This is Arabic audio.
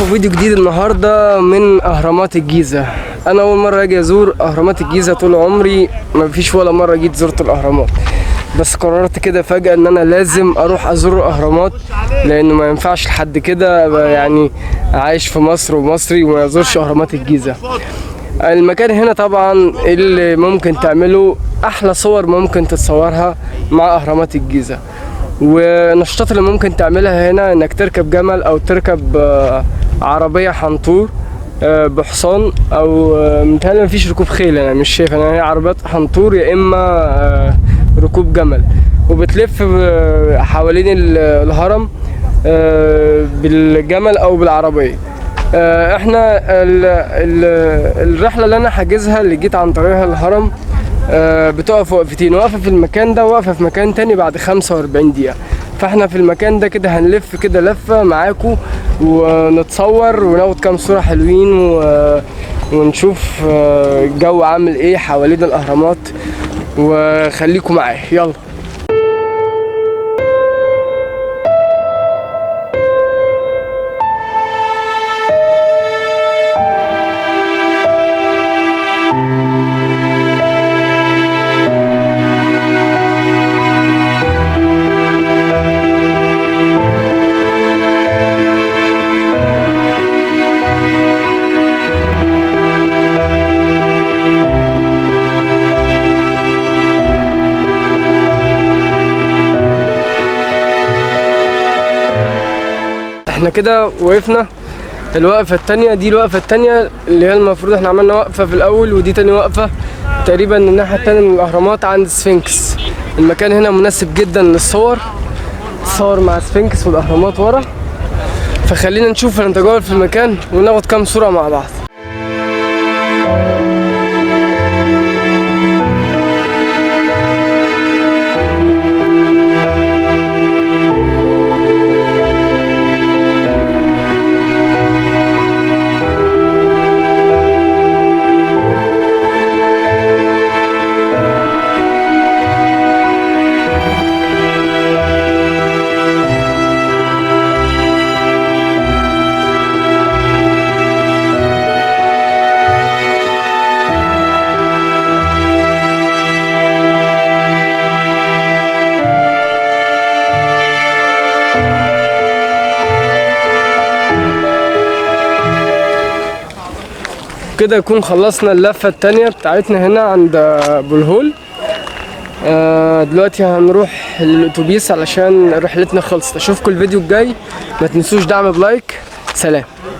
معاكم فيديو جديد النهارده من اهرامات الجيزه. انا اول مره اجي ازور اهرامات الجيزه، طول عمري ما فيش ولا مره جيت زرت الاهرامات، بس قررت كده فجاه ان انا لازم اروح ازور الاهرامات، لانه ما ينفعش لحد كده يعني عايش في مصر ومصري وما يزورش اهرامات الجيزه. المكان هنا طبعا اللي ممكن تعمله احلى صور ممكن تتصورها مع اهرامات الجيزه، والنشاطات اللي ممكن تعملها هنا انك تركب جمل او تركب عربية حنطور بحصان، او متهيألي مفيش ركوب خيل، انا مش شايف، انا هي عربيات حنطور يا اما ركوب جمل، وبتلف حوالين الهرم بالجمل او بالعربية. احنا الرحلة اللي انا حاجزها اللي جيت عن طريقها الهرم بتقف وقفتين، واقفة في المكان ده وواقفة في مكان تاني بعد 45 دقيقة. فاحنا في المكان ده كده هنلف كده لفة معاكم ونتصور وناخد كام صورة حلوين ونشوف الجو عامل ايه حوالين الاهرامات، وخليكم معايا يلا. احنا كده وقفنا الوقفة التانية، دي الوقفة التانية اللي هي المفروض احنا عملنا وقفة في الأول، ودي تاني وقفة تقريبا الناحية التانية من الأهرامات عند سفنكس. المكان هنا مناسب جدا للصور، تصور مع سفنكس والأهرامات ورا، فخلينا نشوف نتجول في المكان وناخد كام صورة مع بعض. كده يكون خلصنا اللفة التانية بتاعتنا هنا عند ابو الهول. دلوقتي هنروح الاتوبيس علشان رحلتنا خلصت. اشوفكم الفيديو الجاي، ما تنسوش دعم بلايك. سلام.